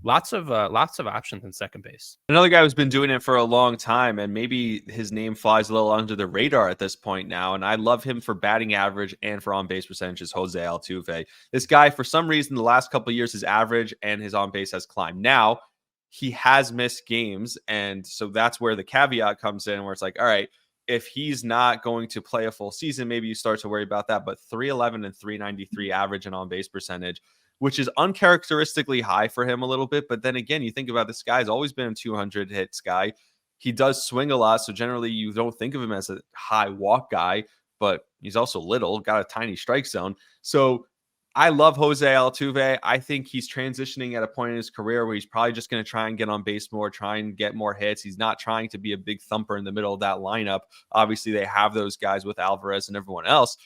lots of options in second base. Another guy who's been doing it for a long time, and maybe his name flies a little under the radar at this point now. And I love him for batting average and for on base percentage is Jose Altuve. This guy, for some reason, the last couple of years, his average and his on base has climbed. Now he has missed games, and so that's where the caveat comes in, where it's like, all right, if he's not going to play a full season, maybe you start to worry about that. But 311 and 393 average and on base percentage, which is uncharacteristically high for him a little bit. But then again, you think about this guy's always been a 200 hits guy. He does swing a lot. So generally you don't think of him as a high walk guy, but he's also little, got a tiny strike zone. So I love Jose Altuve. I think he's transitioning at a point in his career where he's probably just going to try and get on base more, try and get more hits. He's not trying to be a big thumper in the middle of that lineup. Obviously, they have those guys with Alvarez and everyone else.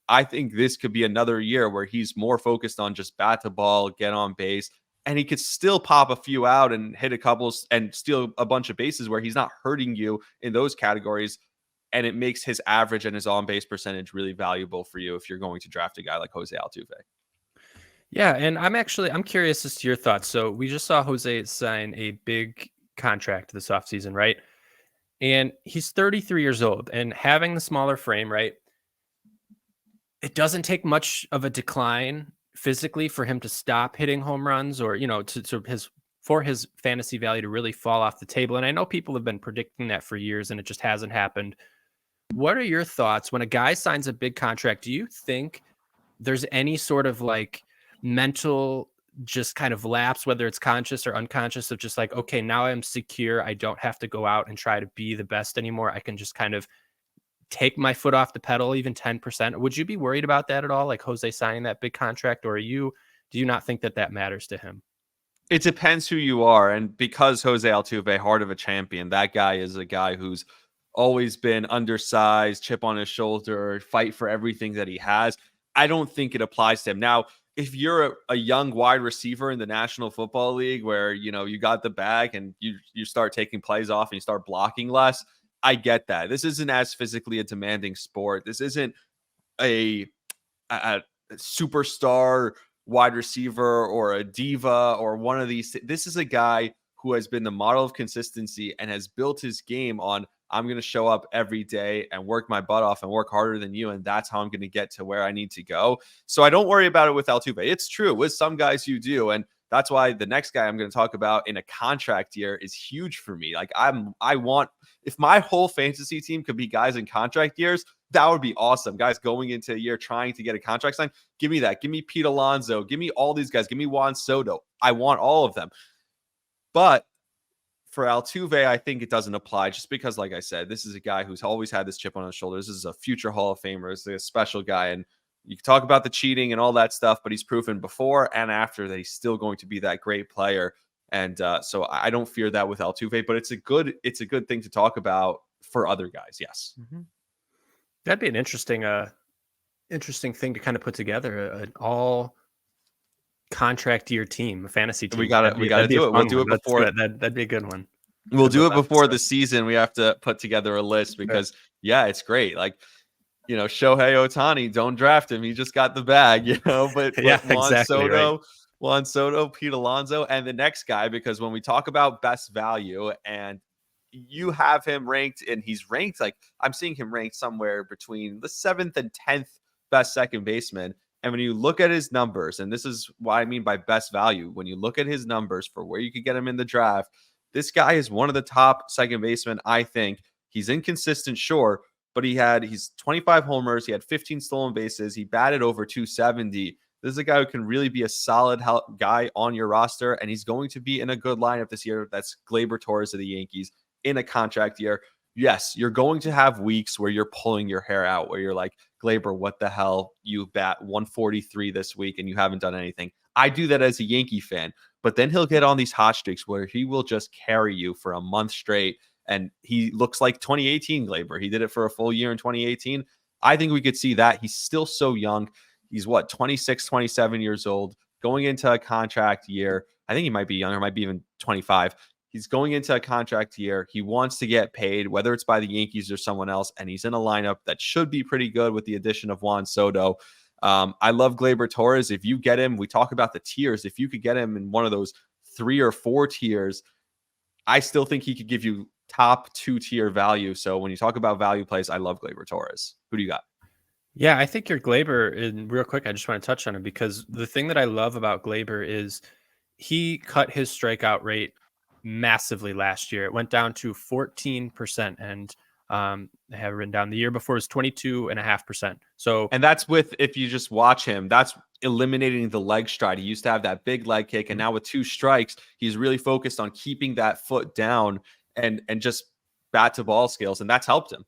I think this could be another year where he's more focused on just bat the ball, get on base, and he could still pop a few out and hit a couple and steal a bunch of bases where he's not hurting you in those categories. And it makes his average and his on base percentage really valuable for you if you're going to draft a guy like Jose Altuve. Yeah, and I'm curious as to your thoughts. So we just saw Jose sign a big contract this offseason, right? And he's 33 years old, and having the smaller frame, right? It doesn't take much of a decline physically for him to stop hitting home runs, or, for his fantasy value to really fall off the table. And I know people have been predicting that for years, and it just hasn't happened. What are your thoughts when a guy signs a big contract? Do you think there's any sort of like mental just kind of lapse, whether it's conscious or unconscious, of just like, okay, now I'm secure. I don't have to go out and try to be the best anymore. I can just kind of take my foot off the pedal, even 10%. Would you be worried about that at all? Like Jose signing that big contract, or do you not think that matters to him? It depends who you are. And because Jose Altuve, heart of a champion, that guy is a guy who's always been undersized, chip on his shoulder, fight for everything that he has. I don't think it applies to him. Now, if you're a young wide receiver in the National Football League where, you got the bag and you start taking plays off and you start blocking less, I get that. This isn't as physically a demanding sport. This isn't a superstar wide receiver or a diva or one of these. This is a guy who has been the model of consistency and has built his game on, I'm going to show up every day and work my butt off and work harder than you. And that's how I'm going to get to where I need to go. So I don't worry about it with Altuve. It's true. With some guys you do. And that's why the next guy I'm going to talk about in a contract year is huge for me. Like I want, if my whole fantasy team could be guys in contract years, that would be awesome. Guys going into a year trying to get a contract signed. Give me that. Give me Pete Alonso. Give me all these guys. Give me Juan Soto. I want all of them. But for Altuve, I think it doesn't apply just because, like I said, this is a guy who's always had this chip on his shoulder. This is a future Hall of Famer. This is a special guy. And you can talk about the cheating and all that stuff, but he's proven before and after that he's still going to be that great player. And so I don't fear that with Altuve, but it's a good thing to talk about for other guys. Yes. Mm-hmm. That'd be an interesting thing to kind of put together, an all contract year team, a fantasy team. We got to do it. We'll do it before. That'd be a good one. We'll do it before the season. We have to put together a list because it's great. Like, Shohei Ohtani, don't draft him. He just got the bag, but Juan Soto, Pete Alonso, and the next guy, because when we talk about best value and you have him ranked, and he's ranked, like I'm seeing him ranked somewhere between the 7th and 10th best second baseman. And when you look at his numbers, and this is what I mean by best value, when you look at his numbers for where you could get him in the draft, this guy is one of the top second basemen, I think. He's inconsistent, sure, but he's 25 homers. He had 15 stolen bases. He batted over 270. This is a guy who can really be a solid guy on your roster, and he's going to be in a good lineup this year. That's Gleyber Torres of the Yankees in a contract year. Yes, you're going to have weeks where you're pulling your hair out, where you're like, Gleyber, what the hell? You bat 143 this week and you haven't done anything. I do that as a Yankee fan, but then he'll get on these hot streaks where he will just carry you for a month straight. And he looks like 2018 Gleyber. He did it for a full year in 2018. I think we could see that. He's still so young. He's 26, 27 years old, going into a contract year. I think he might be younger, might be even 25. He's going into a contract year. He wants to get paid, whether it's by the Yankees or someone else, and he's in a lineup that should be pretty good with the addition of Juan Soto. I love Gleyber Torres. If you get him, we talk about the tiers. If you could get him in one of those 3 or 4 tiers, I still think he could give you top 2-tier value. So when you talk about value plays, I love Gleyber Torres. Who do you got? Yeah, I think your Glaber, and real quick, I just want to touch on it because the thing that I love about Glaber is he cut his strikeout rate massively last year. It went down to 14%. And I have written down the year before was 22.5%. So, and that's with, if you just watch him, that's eliminating the leg stride. He used to have that big leg kick, and now with 2 strikes, he's really focused on keeping that foot down and just bat to ball skills, and that's helped him.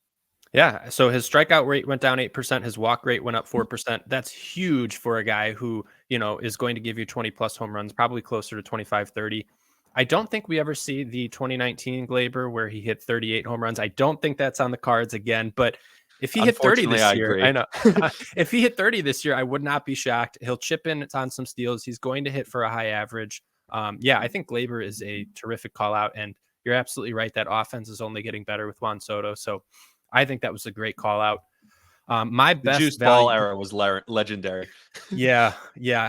Yeah. So his strikeout rate went down 8%. His walk rate went up 4%. That's huge for a guy who, is going to give you 20 plus home runs, probably closer to 25, 30. I don't think we ever see the 2019 Glaber where he hit 38 home runs. I don't think that's on the cards again, but if he hit 30 this year, I know if he hit 30 this year, I would not be shocked. He'll chip in on some steals. He's going to hit for a high average. I think Glaber is a terrific call out, and you're absolutely right. That offense is only getting better with Juan Soto. So I think that was a great call out. My best juice ball era was legendary. Yeah.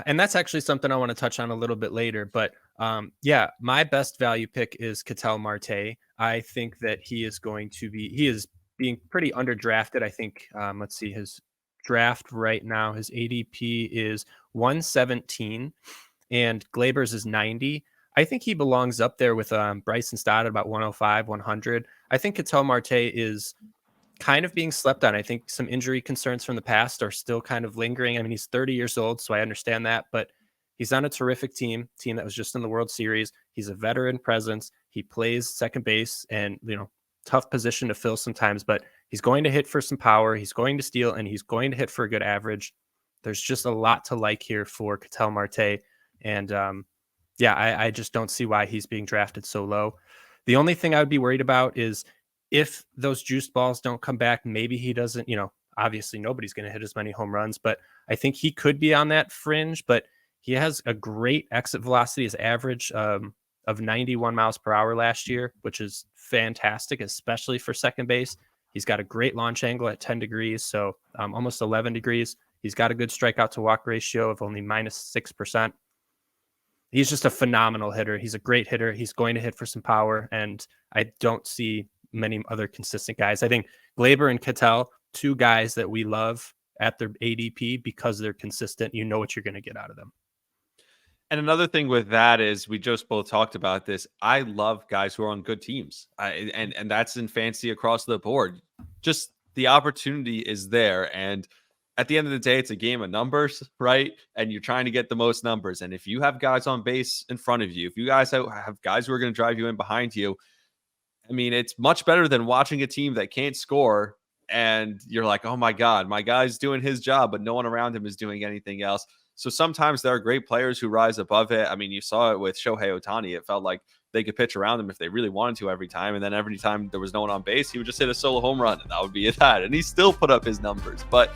And that's actually something I want to touch on a little bit later. But my best value pick is Ketel Marte. I think that he is being pretty underdrafted. I think, let's see, his draft right now, his ADP is 117 and Glaber's is 90. I think he belongs up there with Bryson Stott at about 105, 100. I think Ketel Marte is kind of being slept on. I think some injury concerns from the past are still kind of lingering. I mean, he's 30 years old, so I understand that, but he's on a terrific team that was just in the World Series. He's a veteran presence. He plays second base and, tough position to fill sometimes, but he's going to hit for some power. He's going to steal, and he's going to hit for a good average. There's just a lot to like here for Ketel Marte. And I just don't see why he's being drafted so low. The only thing I would be worried about is if those juiced balls don't come back, maybe he doesn't, obviously nobody's going to hit as many home runs, but I think he could be on that fringe, but he has a great exit velocity. His average of 91 miles per hour last year, which is fantastic, especially for second base. He's got a great launch angle at 10 degrees. So almost 11 degrees. He's got a good strikeout to walk ratio of only -6%. He's just a phenomenal hitter. He's a great hitter. He's going to hit for some power. And I don't see many other consistent guys. I think Glaber and Ketel, 2 guys that we love at their ADP because they're consistent. You know what you're going to get out of them. And another thing with that is, we just both talked about this. I love guys who are on good teams, and that's in fantasy across the board. Just the opportunity is there, and at the end of the day, it's a game of numbers, right? And you're trying to get the most numbers. And if you have guys on base in front of you, if you guys have guys who are going to drive you in behind you, I mean, it's much better than watching a team that can't score and you're like, oh my God, my guy's doing his job, but no one around him is doing anything else. So sometimes there are great players who rise above it. I mean, you saw it with Shohei Ohtani. It felt like they could pitch around him if they really wanted to every time. And then every time there was no one on base, he would just hit a solo home run, and that would be that. And he still put up his numbers. But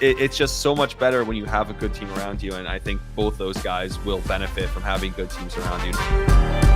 it's just so much better when you have a good team around you. And I think both those guys will benefit from having good teams around you.